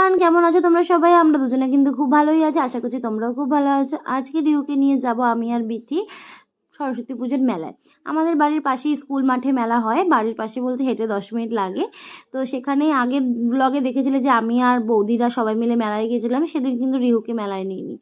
Everyone, কেমন আছো তোমরা সবাই? আমরা দুজনে কিন্তু খুব ভালোই আছি, আশা করছি তোমরাও খুব ভালো আছো। আজকে রিউকে নিয়ে যাব আমি আর বিথি সরস্বতী পুজোর মেলায়। আমাদের বাড়ির পাশেই স্কুল মাঠে মেলা হয়, বাড়ির পাশে বলতে হেঁটে 10 মিনিট লাগে। তো সেখানে আগে ব্লগে দেখেছিলে যে আমি আর বৌদিরা সবাই মিলে মেলায় গিয়েছিলাম, সেদিন কিন্তু রিহুকে মেলায় নিইনি।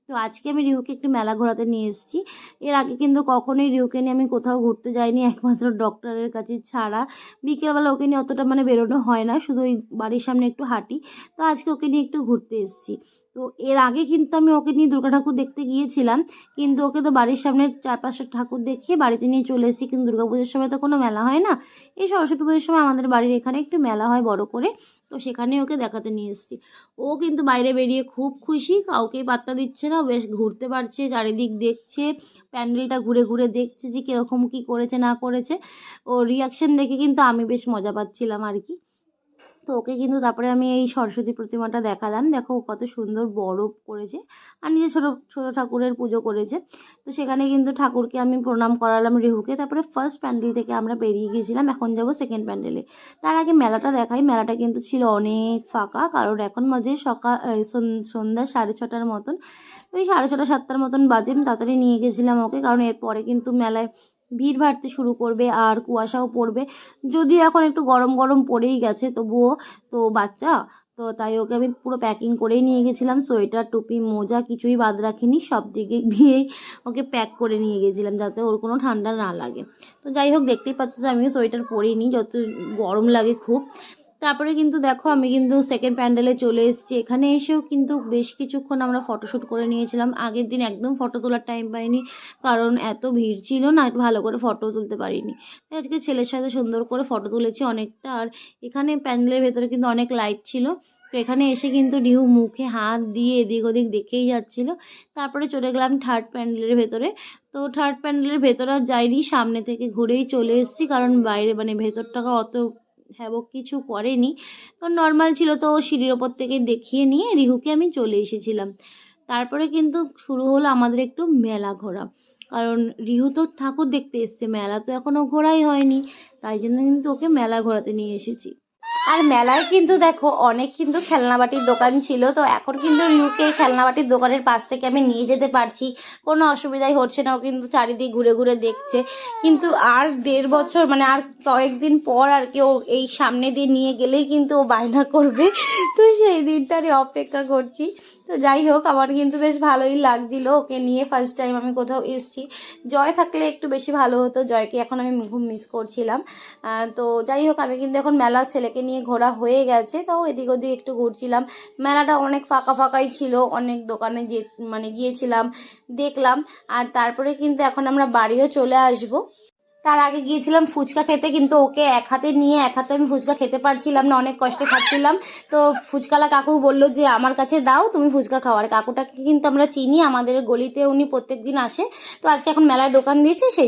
তো আজকে আমি রিহুকে একটু মেলা ঘোরাতে নিয়ে এসেছি। এর আগে কিন্তু কখনোই রিহুকে নিয়ে আমি কোথাও ঘুরতে যাইনি, একমাত্র ডক্টরের কাছে ছাড়া। বিকেলবেলা ওকে নিয়ে অতটা বেরোনো হয় না, শুধু ওই বাড়ির সামনে একটু হাঁটি। তো আজকে ওকে নিয়ে একটু ঘুরতে এসেছি। তো এর আগে কিন্তু আমি ওকে নিয়ে দুর্গা ঠাকুর দেখতে গিয়েছিলাম, কিন্তু ওকে তো বাড়ির সামনে 4-5টা ঠাকুর দেখিয়ে বাড়িতে নিয়ে চলে এসেছি। কিন্তু দুর্গা পুজোর সময় তো কোনো মেলা হয় না, এই সরস্বতী পুজোর সময় আমাদের বাড়ির এখানে একটু মেলা হয় বড় করে। তো সেখানে ওকে দেখাতে নিয়ে এসেছি। ও কিন্তু বাইরে বেরিয়ে খুব খুশি, কাউকেই পাত্তা দিচ্ছে না, বেশ ঘুরতে পারছে, চারিদিক দেখছে, প্যান্ডেলটা ঘুরে ঘুরে দেখছে যে কীরকম কী করেছে না করেছে। ও রিয়াকশন দেখে কিন্তু আমি বেশ মজা পাচ্ছিলাম আর কি। তো ওকে কিন্তু তারপরে আমি এই সরস্বতী প্রতিমাটা দেখালাম, দেখো কত সুন্দর বড় করেছে, আর নিজে ছোটো ছোটো ঠাকুরের পুজো করেছে। তো সেখানে কিন্তু ঠাকুরকে আমি প্রণাম করালাম রিহুকে। তারপরে ফার্স্ট প্যান্ডেল থেকে আমরা বেরিয়ে গিয়েছিলাম, এখন যাব সেকেন্ড প্যান্ডেলে। তার আগে মেলাটা দেখাই। মেলাটা কিন্তু ছিল অনেক ফাঁকা, কারণ এখন বাজে সন্ধ্যা 6:30টার মতন। ওই 6:30-7টার মতন বাজে। তাড়াতাড়ি নিয়ে গেছিলাম ওকে, কারণ এরপরে কিন্তু মেলায় ভিড় বাড়তে শুরু করবে আর কুয়াশাও পড়বে। যদিও এখন একটু গরম গরম পড়েই গেছে, তবুও তো বাচ্চা, তো তাই ওকে আমি পুরো প্যাকিং করেই নিয়ে গেছিলাম। সোয়েটার, টুপি, মোজা কিছুই বাদ রাখিনি, সব দিকে দিয়েই ওকে প্যাক করে নিয়ে গেছিলাম যাতে ওর কোনো ঠান্ডা না লাগে। তো যাই হোক, দেখতেই পাচ্ছ যে আমিও সোয়েটার পরিনি, যত গরম লাগে খুব। তারপরে কিন্তু দেখো আমি কিন্তু সেকেন্ড প্যান্ডেলে চলে এসেছি। এখানে এসেও কিন্তু বেশ কিছুক্ষণ আমরা ফটোশ্যুট করে নিয়েছিলাম। আগের দিন একদম ফটো তোলার টাইম পাইনি, কারণ এত ভিড় ছিল না, একটু ভালো করে ফটো তুলতে পারিনি। তাই আজকে ছেলের সাথে সুন্দর করে ফটো তুলেছি অনেকটা। আর এখানে প্যান্ডেলের ভেতরে কিন্তু অনেক লাইট ছিল। তো এখানে এসে কিন্তু রিহু মুখে হাত দিয়ে এদিক ওদিক দেখেই যাচ্ছিল। তারপরে চলে গেলাম থার্ড প্যান্ডেলের ভেতরে। তো থার্ড প্যান্ডেলের ভেতরে আর যাইনি, সামনে থেকে ঘুরেই চলে এসেছি, কারণ বাইরে ভেতরটাকে অত হ্যাবক কিছু করেনি, তো নর্মাল ছিল। তো সিঁড়ির ওপর থেকে দেখিয়ে নিয়ে রিহুকে আমি চলে এসেছিলাম। তারপরে কিন্তু শুরু হলো আমাদের একটু মেলা ঘোরা, কারণ রিহু তো ঠাকুর দেখতে এসছে, মেলা তো এখনও ঘোরাই হয়নি, তাই জন্য কিন্তু ওকে মেলা ঘোরাতে নিয়ে এসেছি। আর মেলায় কিন্তু দেখো অনেক কিন্তু খেলনাবাটির দোকান ছিল। তো এখন কিন্তু রিহুকে খেলনাবাটির দোকানের পাশ থেকে আমি নিয়ে যেতে পারছি, কোনো অসুবিধাই হচ্ছে না। ও কিন্তু চারিদিক ঘুরে ঘুরে দেখছে। কিন্তু আর 1.5 বছর আর কয়েকদিন পর আর কি ও এই সামনে দিয়ে নিয়ে গেলেই কিন্তু ও বায়না করবে। তো সেই দিনটারই অপেক্ষা করছি। তো যাই হোক, আমার কিন্তু বেশ ভালোই লাগছিল ওকে নিয়ে, ফার্স্ট টাইম আমি কোথাও এসেছি। জয় থাকলে একটু বেশি ভালো হতো, জয়কে এখন আমি খুব মিস করছিলাম। তো যাই হোক, আমি কিন্তু এখন মেলা ছেলেকে নিয়ে ঘোরা হয়ে গেছে, তাও এদিক ওদিক একটু ঘুরছিলাম। মেলাটা অনেক ফাঁকা ফাঁকাই ছিল, অনেক দোকানে যে গিয়েছিলাম, দেখলাম। আর তারপরে কিন্তু এখন আমরা বাড়িও চলে আসবো। তার আগে গিয়েছিলাম ফুচকা খেতে, কিন্তু ওকে এক হাতে নিয়ে এক হাতে আমি ফুচকা খেতে পারছিলাম না, অনেক কষ্টে খাচ্ছিলাম। তো ফুচকালা কাকু বললো যে আমার কাছে দাও, তুমি ফুচকা খাও। আর কাকুটাকে কিন্তু আমরা চিনি, আমাদের গলিতে উনি প্রত্যেক দিন আসে। তো আজকে এখন মেলায় দোকান দিয়েছে, সেই